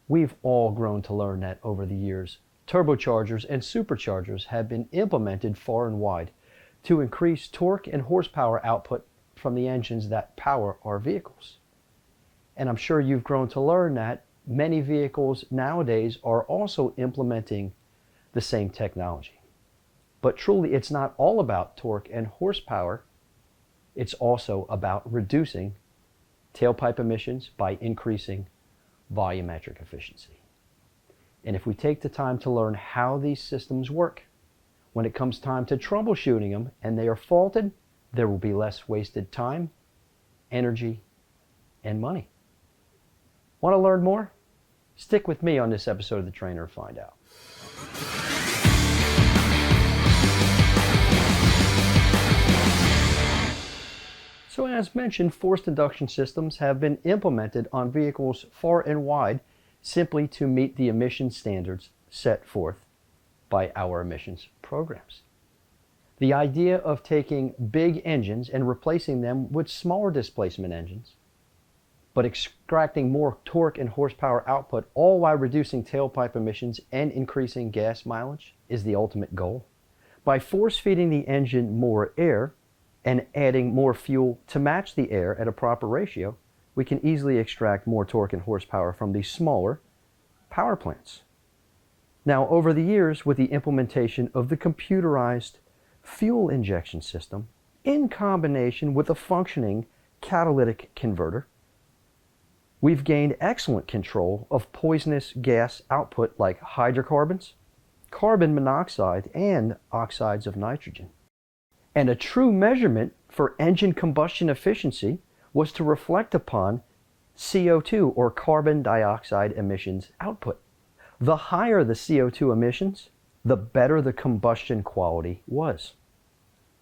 We've all grown to learn that over the years, turbochargers and superchargers have been implemented far and wide to increase torque and horsepower output from the engines that power our vehicles. And I'm sure you've grown to learn that many vehicles nowadays are also implementing the same technology. But truly, it's not all about torque and horsepower. It's also about reducing tailpipe emissions by increasing volumetric efficiency. And if we take the time to learn how these systems work, when it comes time to troubleshooting them and they are faulted, there will be less wasted time, energy, and money. Want to learn more? Stick with me on this episode of The Trainer to find out. So as mentioned, forced induction systems have been implemented on vehicles far and wide simply to meet the emission standards set forth by our emissions programs. The idea of taking big engines and replacing them with smaller displacement engines, but extracting more torque and horsepower output, all while reducing tailpipe emissions and increasing gas mileage, is the ultimate goal. By force-feeding the engine more air and adding more fuel to match the air at a proper ratio, we can easily extract more torque and horsepower from these smaller power plants. Now, over the years, with the implementation of the computerized fuel injection system in combination with a functioning catalytic converter, we've gained excellent control of poisonous gas output like hydrocarbons, carbon monoxide, and oxides of nitrogen. And a true measurement for engine combustion efficiency was to reflect upon CO2 or carbon dioxide emissions output. The higher the CO2 emissions, the better the combustion quality was.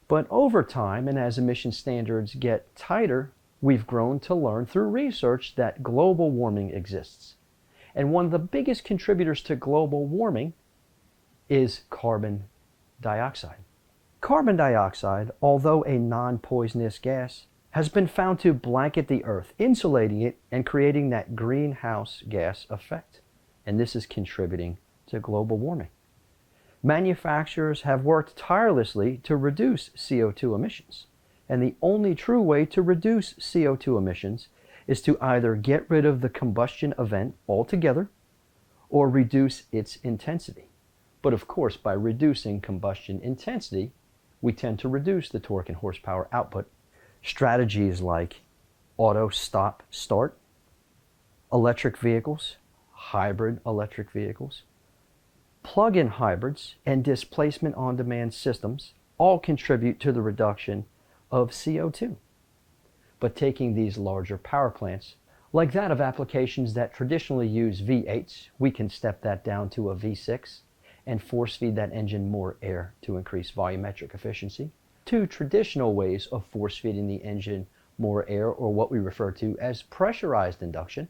But over time, and as emission standards get tighter, we've grown to learn through research that global warming exists. And one of the biggest contributors to global warming is carbon dioxide. Carbon dioxide, although a non-poisonous gas, has been found to blanket the earth, insulating it and creating that greenhouse gas effect. And this is contributing to global warming. Manufacturers have worked tirelessly to reduce CO2 emissions. And the only true way to reduce CO2 emissions is to either get rid of the combustion event altogether or reduce its intensity. But of course, by reducing combustion intensity, we tend to reduce the torque and horsepower output. Strategies like auto stop start, electric vehicles, hybrid electric vehicles, plug-in hybrids, and displacement on-demand systems all contribute to the reduction of CO2. But taking these larger power plants, like that of applications that traditionally use V8s, we can step that down to a V6 and force feed that engine more air to increase volumetric efficiency. Two traditional ways of force feeding the engine more air, or what we refer to as pressurized induction,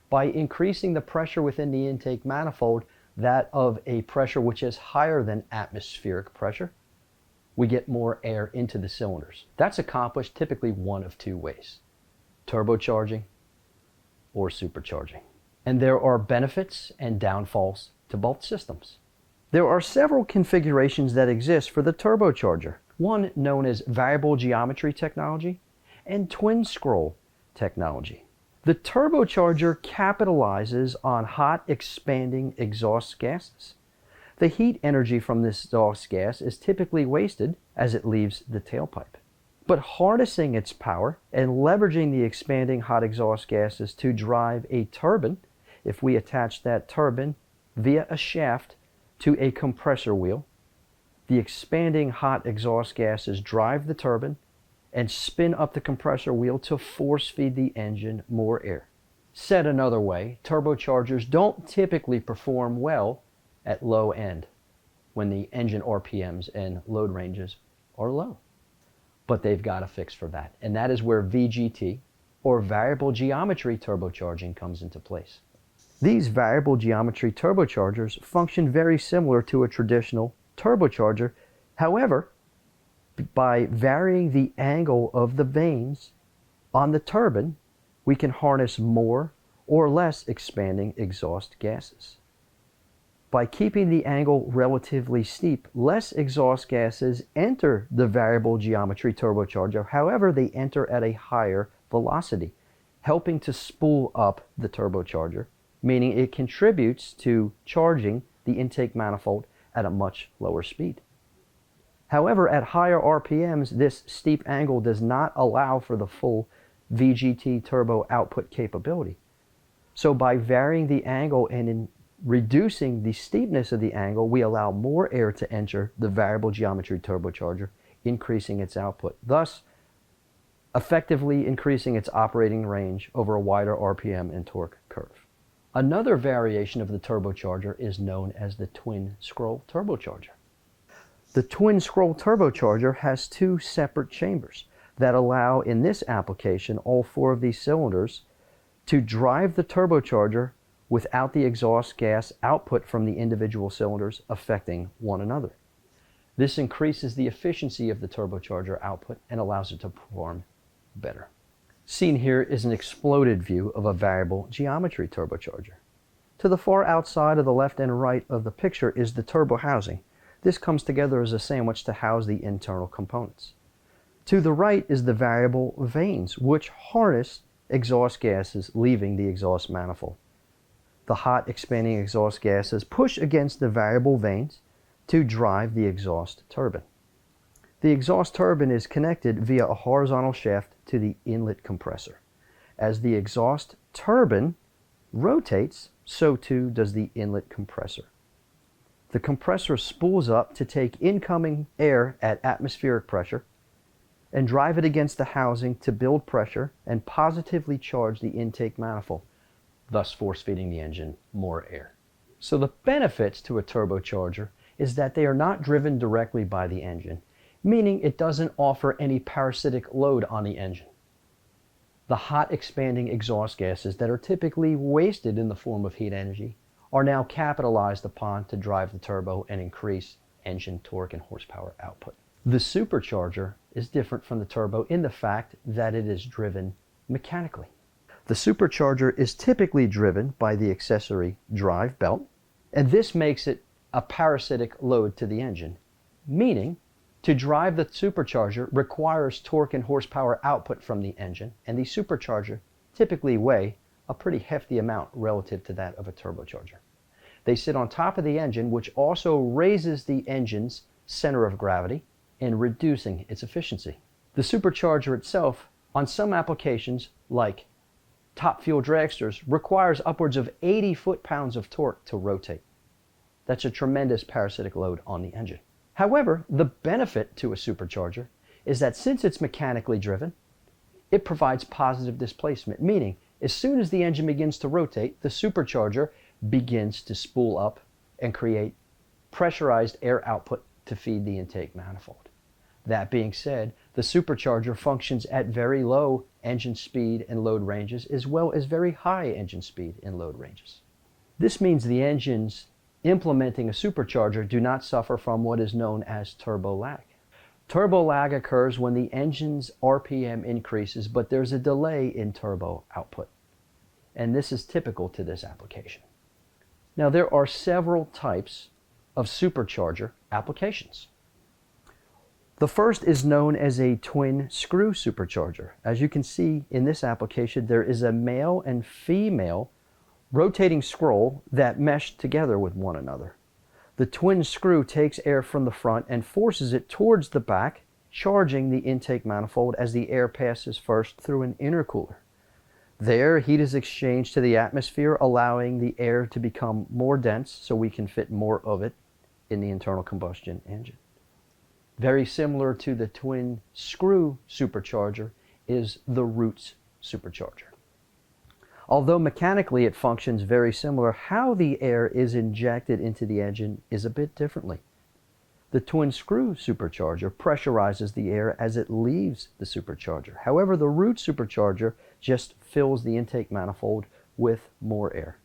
by increasing the pressure within the intake manifold, that of a pressure which is higher than atmospheric pressure, we get more air into the cylinders. That's accomplished typically one of two ways: turbocharging or supercharging. And there are benefits and downfalls to both systems. There are several configurations that exist for the turbocharger, one known as variable geometry technology and twin scroll technology. The turbocharger capitalizes on hot expanding exhaust gases. The heat energy from this exhaust gas is typically wasted as it leaves the tailpipe. But harnessing its power and leveraging the expanding hot exhaust gases to drive a turbine, if we attach that turbine via a shaft to a compressor wheel, the expanding hot exhaust gases drive the turbine and spin up the compressor wheel to force feed the engine more air. Said another way, turbochargers don't typically perform well at low end when the engine RPMs and load ranges are low. But they've got a fix for that, and that is where VGT, or variable geometry turbocharging, comes into place. These variable geometry turbochargers function very similar to a traditional turbocharger. However, by varying the angle of the vanes on the turbine, we can harness more or less expanding exhaust gases. By keeping the angle relatively steep, less exhaust gases enter the variable geometry turbocharger. However, they enter at a higher velocity, helping to spool up the turbocharger, meaning it contributes to charging the intake manifold at a much lower speed. However, at higher RPMs, this steep angle does not allow for the full VGT turbo output capability. So by varying the angle and in reducing the steepness of the angle, we allow more air to enter the variable geometry turbocharger, increasing its output, thus effectively increasing its operating range over a wider RPM and torque curve. Another variation of the turbocharger is known as the twin scroll turbocharger. The twin scroll turbocharger has two separate chambers that allow, in this application, all four of these cylinders to drive the turbocharger without the exhaust gas output from the individual cylinders affecting one another. This increases the efficiency of the turbocharger output and allows it to perform better. Seen here is an exploded view of a variable geometry turbocharger. To the far outside of the left and right of the picture is the turbo housing. This comes together as a sandwich to house the internal components. To the right is the variable vanes, which harness exhaust gases leaving the exhaust manifold. The hot expanding exhaust gases push against the variable vanes to drive the exhaust turbine. The exhaust turbine is connected via a horizontal shaft to the inlet compressor. As the exhaust turbine rotates, so too does the inlet compressor. The compressor spools up to take incoming air at atmospheric pressure and drive it against the housing to build pressure and positively charge the intake manifold, thus force-feeding the engine more air. So the benefits to a turbocharger is that they are not driven directly by the engine, meaning it doesn't offer any parasitic load on the engine. The hot expanding exhaust gases that are typically wasted in the form of heat energy are now capitalized upon to drive the turbo and increase engine torque and horsepower output. The supercharger is different from the turbo in the fact that it is driven mechanically. The supercharger is typically driven by the accessory drive belt, and this makes it a parasitic load to the engine, meaning to drive the supercharger requires torque and horsepower output from the engine, and the supercharger typically weigh a pretty hefty amount relative to that of a turbocharger. They sit on top of the engine, which also raises the engine's center of gravity and reducing its efficiency. The supercharger itself, on some applications like top fuel dragsters, requires upwards of 80 foot-pounds of torque to rotate. That's a tremendous parasitic load on the engine. However, the benefit to a supercharger is that since it's mechanically driven, it provides positive displacement, meaning as soon as the engine begins to rotate, the supercharger begins to spool up and create pressurized air output to feed the intake manifold. That being said, the supercharger functions at very low engine speed and load ranges, as well as very high engine speed and load ranges. This means the engines implementing a supercharger do not suffer from what is known as turbo lag. Turbo lag occurs when the engine's RPM increases, but there's a delay in turbo output. And this is typical to this application. Now, there are several types of supercharger applications. The first is known as a twin screw supercharger. As you can see in this application, there is a male and female rotating scroll that mesh together with one another. The twin screw takes air from the front and forces it towards the back, charging the intake manifold as the air passes first through an intercooler. There, heat is exchanged to the atmosphere, allowing the air to become more dense so we can fit more of it in the internal combustion engine. Very similar to the twin screw supercharger is the Roots supercharger. Although mechanically it functions very similar, how the air is injected into the engine is a bit differently. The twin screw supercharger pressurizes the air as it leaves the supercharger. However, the Roots supercharger just fills the intake manifold with more air.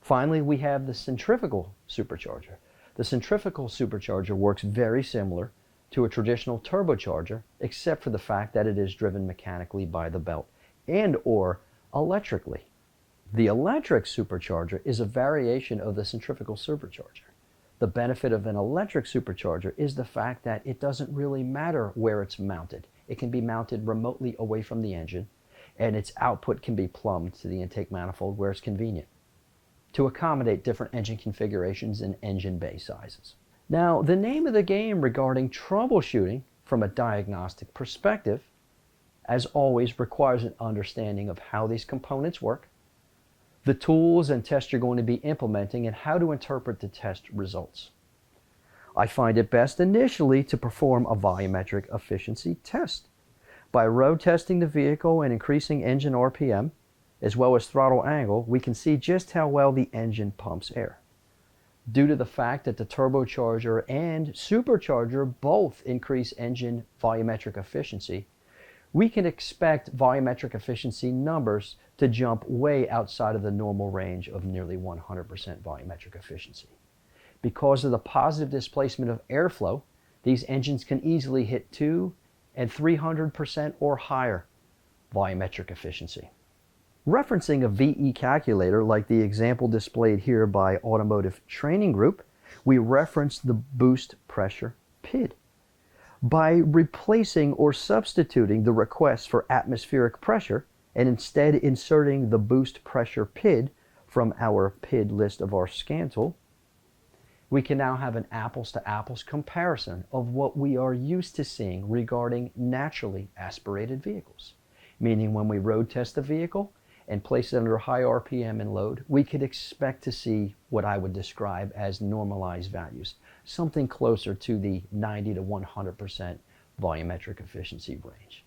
Finally, we have the centrifugal supercharger. The centrifugal supercharger works very similar to a traditional turbocharger, except for the fact that it is driven mechanically by the belt and or electrically. The electric supercharger is a variation of the centrifugal supercharger. The benefit of an electric supercharger is the fact that it doesn't really matter where it's mounted. It can be mounted remotely away from the engine, and its output can be plumbed to the intake manifold where it's convenient to accommodate different engine configurations and engine bay sizes. Now, the name of the game regarding troubleshooting from a diagnostic perspective, as always, requires an understanding of how these components work, the tools and tests you're going to be implementing, and how to interpret the test results. I find it best initially to perform a volumetric efficiency test. By road testing the vehicle and increasing engine RPM, as well as throttle angle, we can see just how well the engine pumps air. Due to the fact that the turbocharger and supercharger both increase engine volumetric efficiency, we can expect volumetric efficiency numbers to jump way outside of the normal range of nearly 100% volumetric efficiency. Because of the positive displacement of airflow, these engines can easily hit 200 and 300% or higher volumetric efficiency. Referencing a VE calculator like the example displayed here by Automotive Training Group, we reference the boost pressure PID. By replacing or substituting the request for atmospheric pressure and instead inserting the boost pressure PID from our PID list of our scan tool, we can now have an apples to apples comparison of what we are used to seeing regarding naturally aspirated vehicles. Meaning when we road test the vehicle and place it under high RPM and load, we could expect to see what I would describe as normalized values, something closer to the 90 to 100% volumetric efficiency range.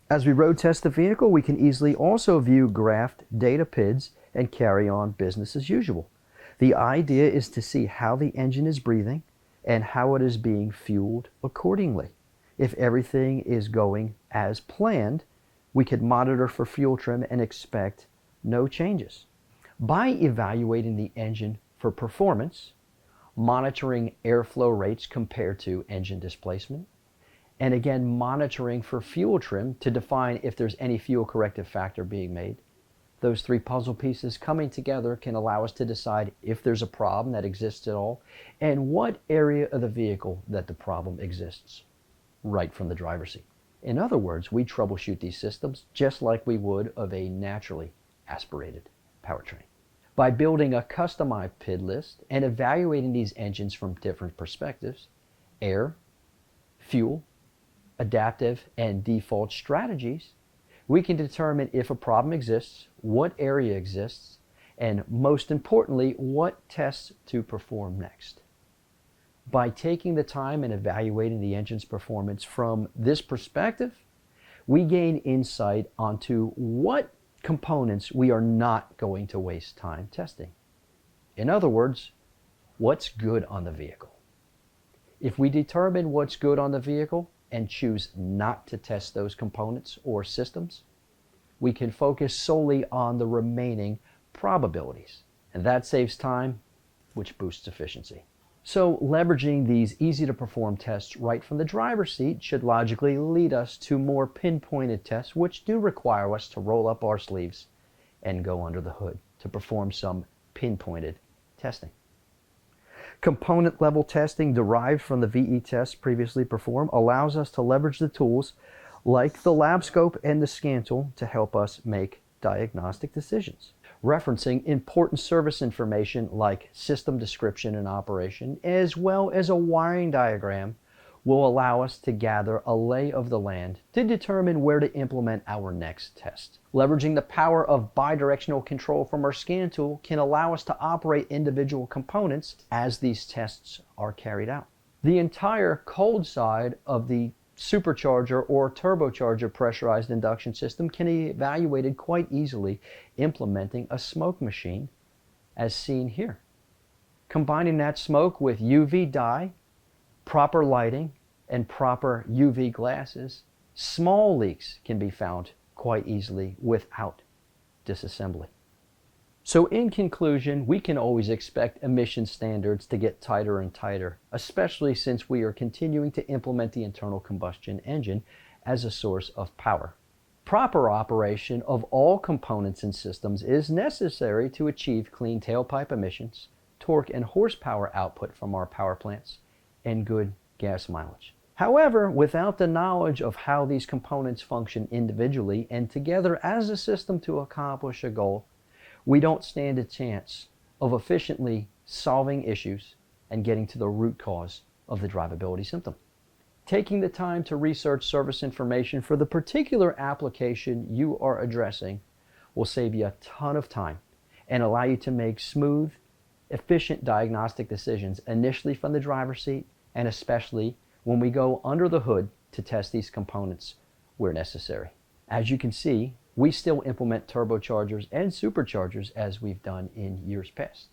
As we road test the vehicle, we can easily also view graphed data PIDs and carry on business as usual. The idea is to see how the engine is breathing and how it is being fueled accordingly. If everything is going as planned, we could monitor for fuel trim and expect no changes. By evaluating the engine for performance, monitoring airflow rates compared to engine displacement, and again monitoring for fuel trim to define if there's any fuel corrective factor being made, those three puzzle pieces coming together can allow us to decide if there's a problem that exists at all and what area of the vehicle that the problem exists, right from the driver's seat. In other words, we troubleshoot these systems just like we would of a naturally aspirated powertrain. By building a customized PID list and evaluating these engines from different perspectives, air, fuel, adaptive, and default strategies, we can determine if a problem exists, what area exists, and most importantly, what tests to perform next. By taking the time and evaluating the engine's performance from this perspective, we gain insight onto what components we are not going to waste time testing. In other words, what's good on the vehicle. If we determine what's good on the vehicle and choose not to test those components or systems, we can focus solely on the remaining probabilities. And that saves time, which boosts efficiency. So leveraging these easy to perform tests right from the driver's seat should logically lead us to more pinpointed tests, which do require us to roll up our sleeves and go under the hood to perform some pinpointed testing. Component level testing derived from the VE tests previously performed allows us to leverage the tools like the lab scope and the scan tool to help us make diagnostic decisions. Referencing important service information like system description and operation, as well as a wiring diagram, will allow us to gather a lay of the land to determine where to implement our next test. Leveraging the power of bidirectional control from our scan tool can allow us to operate individual components as these tests are carried out. The entire cold side of the supercharger or turbocharger pressurized induction system can be evaluated quite easily implementing a smoke machine as seen here. Combining that smoke with UV dye, proper lighting, and proper UV glasses, small leaks can be found quite easily without disassembly. So in conclusion, we can always expect emission standards to get tighter and tighter, especially since we are continuing to implement the internal combustion engine as a source of power, Proper operation of all components and systems is necessary to achieve clean tailpipe emissions, torque and horsepower output from our power plants, and good gas mileage. However, without the knowledge of how these components function individually and together as a system to accomplish a goal, we don't stand a chance of efficiently solving issues and getting to the root cause of the drivability symptom. Taking the time to research service information for the particular application you are addressing will save you a ton of time and allow you to make smooth, efficient diagnostic decisions initially from the driver's seat and especially when we go under the hood to test these components where necessary. As you can see, we still implement turbochargers and superchargers as we've done in years past.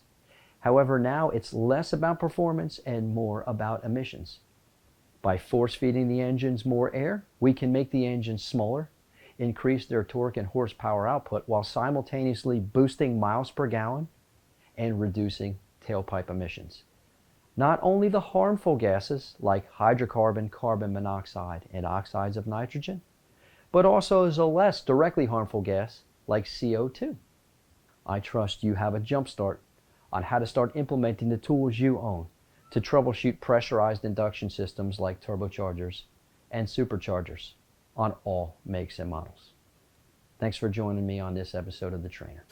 However, now it's less about performance and more about emissions. By force-feeding the engines more air, we can make the engines smaller, increase their torque and horsepower output while simultaneously boosting miles per gallon and reducing tailpipe emissions. Not only the harmful gases like hydrocarbon, carbon monoxide, and oxides of nitrogen, but also the less directly harmful gas like CO2. I trust you have a jump start on how to start implementing the tools you own to troubleshoot pressurized induction systems like turbochargers and superchargers on all makes and models. Thanks for joining me on this episode of The Trainer.